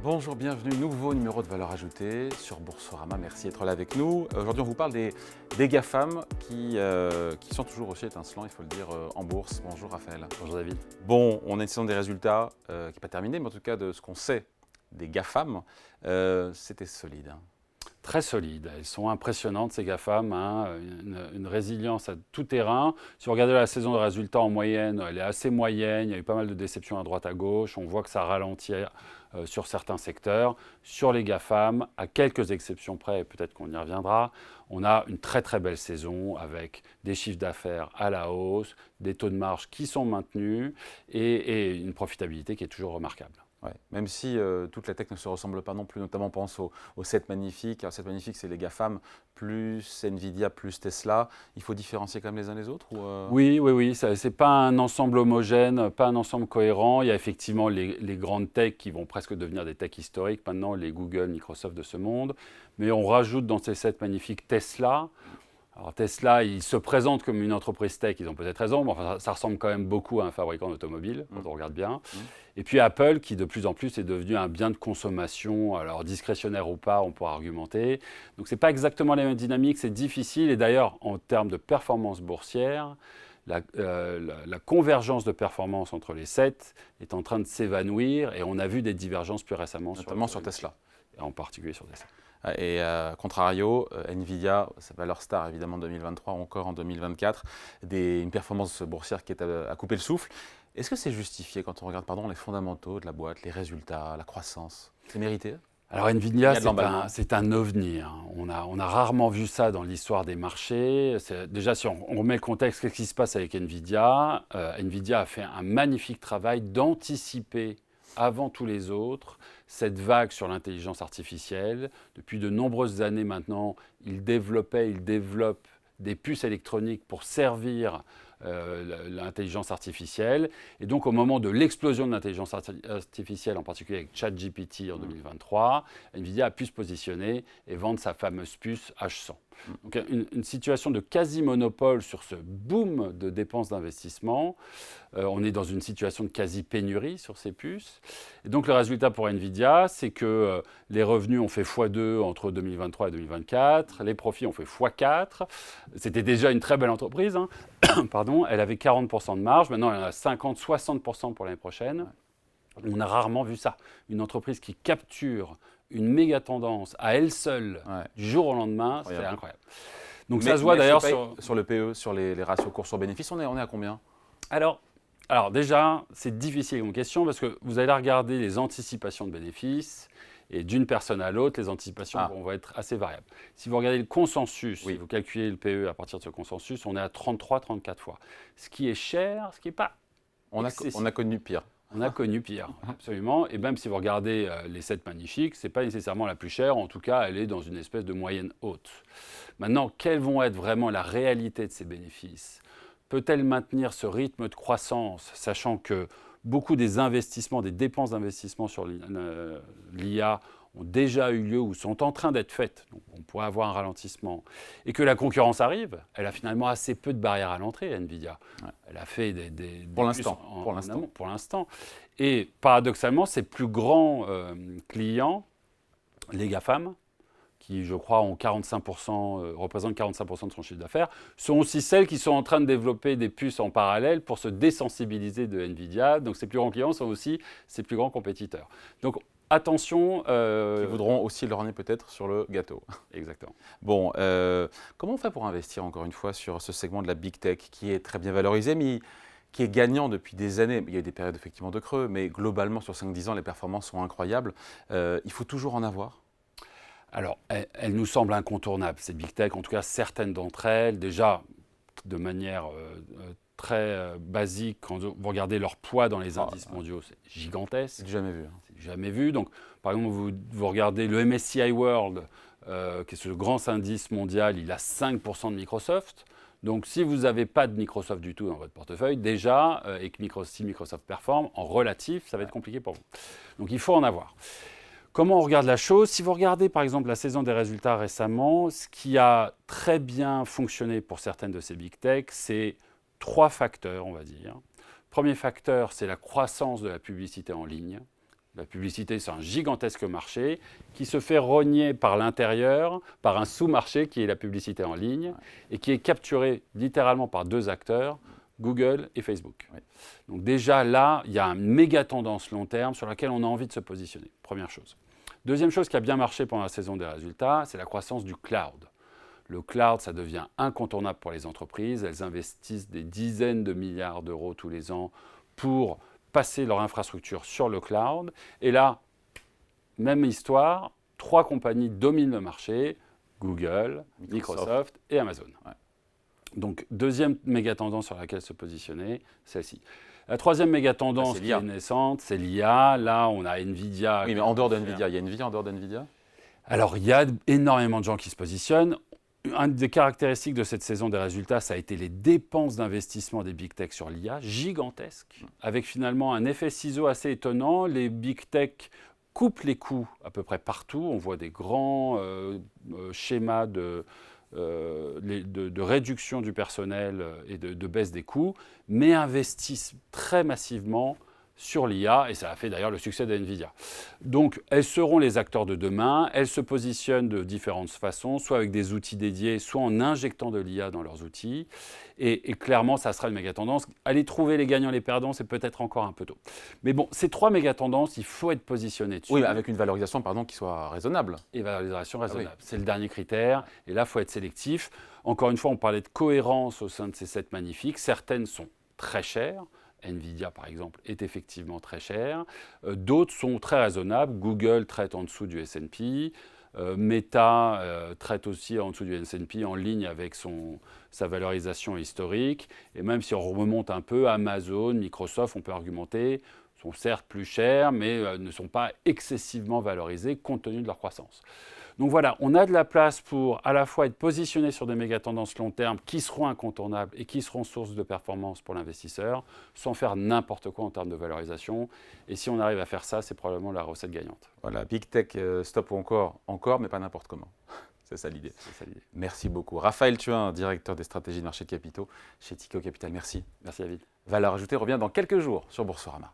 Bonjour, bienvenue, nouveau numéro de Valeurs Ajoutées sur Boursorama. Merci d'être là avec nous. Aujourd'hui, on vous parle des GAFAM qui sont toujours aussi étincelants, il faut le dire, en bourse. Bonjour Raphaël. Bonjour David. Bon, on a une saison des résultats qui n'est pas terminée, mais en tout cas de ce qu'on sait des GAFAM, c'était solide. Très solides. Elles sont impressionnantes, ces GAFAM, une résilience à tout terrain. Si vous regardez la saison de résultats en moyenne, elle est assez moyenne. Il y a eu pas mal de déceptions à droite à gauche. On voit que ça ralentit sur certains secteurs. Sur les GAFAM, à quelques exceptions près, et peut-être qu'on y reviendra, on a une très très belle saison avec des chiffres d'affaires à la hausse, des taux de marge qui sont maintenus et une profitabilité qui est toujours remarquable. Ouais. Même si toute la tech ne se ressemble pas non plus, notamment on pense aux 7 magnifiques. Alors 7 magnifiques, c'est les GAFAM plus Nvidia plus Tesla. Il faut différencier quand même les uns les autres Oui. Ce n'est pas un ensemble homogène, pas un ensemble cohérent. Il y a effectivement les grandes techs qui vont presque devenir des techs historiques maintenant, les Google, Microsoft de ce monde. Mais on rajoute dans ces 7 magnifiques Tesla. Alors Tesla, il se présente comme une entreprise tech, ils ont peut-être raison, mais enfin, ça ressemble quand même beaucoup à un fabricant d'automobile, quand on regarde bien. Et puis Apple, qui de plus en plus est devenu un bien de consommation, alors discrétionnaire ou pas, on pourra argumenter. Donc ce n'est pas exactement la même dynamique, c'est difficile. Et d'ailleurs, en termes de performance boursière, la convergence de performance entre les 7 est en train de s'évanouir et on a vu des divergences plus récemment. Notamment sur Tesla. Et en particulier sur Tesla. Et contrario, Nvidia, sa valeur star évidemment en 2023, encore en 2024, une performance boursière qui est à couper le souffle. Est-ce que c'est justifié quand on regarde les fondamentaux de la boîte, les résultats, la croissance? C'est mérité? Alors Nvidia, c'est un ovni. On a rarement vu ça dans l'histoire des marchés. Déjà, si on remet le contexte, qu'est-ce qui se passe avec Nvidia? Nvidia a fait un magnifique travail d'anticiper avant tous les autres, cette vague sur l'intelligence artificielle. Depuis de nombreuses années maintenant, il développe des puces électroniques pour servir l'intelligence artificielle. Et donc, au moment de l'explosion de l'intelligence artificielle, en particulier avec ChatGPT en 2023, Nvidia a pu se positionner et vendre sa fameuse puce H100. Donc, une situation de quasi-monopole sur ce boom de dépenses d'investissement. On est dans une situation de quasi-pénurie sur ces puces. Et donc, le résultat pour Nvidia, c'est que les revenus ont fait x2 entre 2023 et 2024. Les profits ont fait x4. C'était déjà une très belle entreprise. Pardon, elle avait 40% de marge. Maintenant, elle en a 50-60% pour l'année prochaine. On a rarement vu ça. Une entreprise qui capture une méga tendance à elle seule, du jour au lendemain, c'est incroyable. Donc ça se voit d'ailleurs sur le PE, sur les ratios cours sur bénéfice, on est à combien? Alors déjà, c'est difficile comme question parce que vous allez regarder les anticipations de bénéfices et d'une personne à l'autre, les anticipations vont être assez variables. Si vous regardez le consensus, si vous calculez le PE à partir de ce consensus, on est à 33-34 fois. Ce qui est cher, ce qui n'est pas excessif. On a connu pire. On a connu pire, absolument. Et même si vous regardez les 7 magnifiques, ce n'est pas nécessairement la plus chère. En tout cas, elle est dans une espèce de moyenne haute. Maintenant, quelles vont être vraiment la réalité de ces bénéfices? Peut-elle maintenir ce rythme de croissance, sachant que beaucoup des investissements, des dépenses d'investissement sur l'IA ont déjà eu lieu ou sont en train d'être faites, donc on pourrait avoir un ralentissement, et que la concurrence arrive, elle a finalement assez peu de barrières à l'entrée, Nvidia. Elle a fait des pour l'instant. Et paradoxalement, ses plus grands clients, les GAFAM, qui, je crois, représentent 45% de son chiffre d'affaires, sont aussi celles qui sont en train de développer des puces en parallèle pour se désensibiliser de Nvidia. Donc, ses plus grands clients sont aussi ses plus grands compétiteurs. Donc, attention. Qui voudront aussi leur nez peut-être sur le gâteau. Exactement. Bon, comment on fait pour investir, encore une fois, sur ce segment de la Big Tech qui est très bien valorisé, mais qui est gagnant depuis des années? Il y a eu des périodes effectivement de creux, mais globalement, sur 5-10 ans, les performances sont incroyables. Il faut toujours en avoir? Alors, elles nous semblent incontournables, ces Big Tech, en tout cas certaines d'entre elles, déjà de manière très basique, quand vous regardez leur poids dans les indices mondiaux, c'est gigantesque. C'est jamais vu. C'est jamais vu. Donc, par exemple, vous regardez le MSCI World, qui est ce grand indice mondial, il a 5% de Microsoft. Donc, si vous n'avez pas de Microsoft du tout dans votre portefeuille, déjà, et que si Microsoft performe, en relatif, ça va être compliqué pour vous. Donc, il faut en avoir. Comment on regarde la chose? Si vous regardez, par exemple, la saison des résultats récemment, ce qui a très bien fonctionné pour certaines de ces big tech, c'est 3 facteurs, on va dire. Premier facteur, c'est la croissance de la publicité en ligne. La publicité, c'est un gigantesque marché qui se fait rogner par l'intérieur, par un sous-marché qui est la publicité en ligne et qui est capturé littéralement par 2 acteurs, Google et Facebook. Oui. Donc déjà là, il y a une méga tendance long terme sur laquelle on a envie de se positionner. Première chose. Deuxième chose qui a bien marché pendant la saison des résultats, c'est la croissance du cloud. Le cloud, ça devient incontournable pour les entreprises. Elles investissent des dizaines de milliards d'euros tous les ans pour passer leur infrastructure sur le cloud. Et là, même histoire, 3 compagnies dominent le marché, Google, Microsoft et Amazon. Ouais. Donc, deuxième méga tendance sur laquelle se positionner, celle-ci. La troisième méga tendance qui est naissante, c'est l'IA. Là, on a Nvidia. Oui, mais en dehors d'Nvidia, il y a Nvidia en dehors d'Nvidia? Alors, il y a énormément de gens qui se positionnent. Une des caractéristiques de cette saison des résultats, ça a été les dépenses d'investissement des big tech sur l'IA, gigantesques, avec finalement un effet ciseau assez étonnant. Les big tech coupent les coûts à peu près partout. On voit des grands schémas de réduction du personnel et de baisse des coûts, mais investissent très massivement sur l'IA, et ça a fait d'ailleurs le succès d'NVIDIA. Donc, elles seront les acteurs de demain, elles se positionnent de différentes façons, soit avec des outils dédiés, soit en injectant de l'IA dans leurs outils, et clairement, ça sera une méga tendance. Aller trouver les gagnants et les perdants, c'est peut-être encore un peu tôt. Mais bon, ces 3 méga tendances, il faut être positionné dessus. Oui, avec une valorisation, qui soit raisonnable. Et valorisation raisonnable, oui. C'est le dernier critère, et là, il faut être sélectif. Encore une fois, on parlait de cohérence au sein de ces 7 magnifiques. Certaines sont très chères. Nvidia, par exemple, est effectivement très cher. D'autres sont très raisonnables. Google traite en dessous du S&P. Meta traite aussi en dessous du S&P, en ligne avec sa valorisation historique. Et même si on remonte un peu, Amazon, Microsoft, on peut argumenter, sont certes plus chers, mais ne sont pas excessivement valorisés compte tenu de leur croissance. Donc voilà, on a de la place pour à la fois être positionné sur des méga tendances long terme qui seront incontournables et qui seront source de performance pour l'investisseur, sans faire n'importe quoi en termes de valorisation. Et si on arrive à faire ça, c'est probablement la recette gagnante. Voilà, Big Tech, stop encore, mais pas n'importe comment. C'est ça l'idée. Merci beaucoup. Raphaël Thuin, directeur des stratégies de marché de capitaux chez Tikehau Capital. Merci. Merci David. Valeur ajoutée revient dans quelques jours sur Boursorama.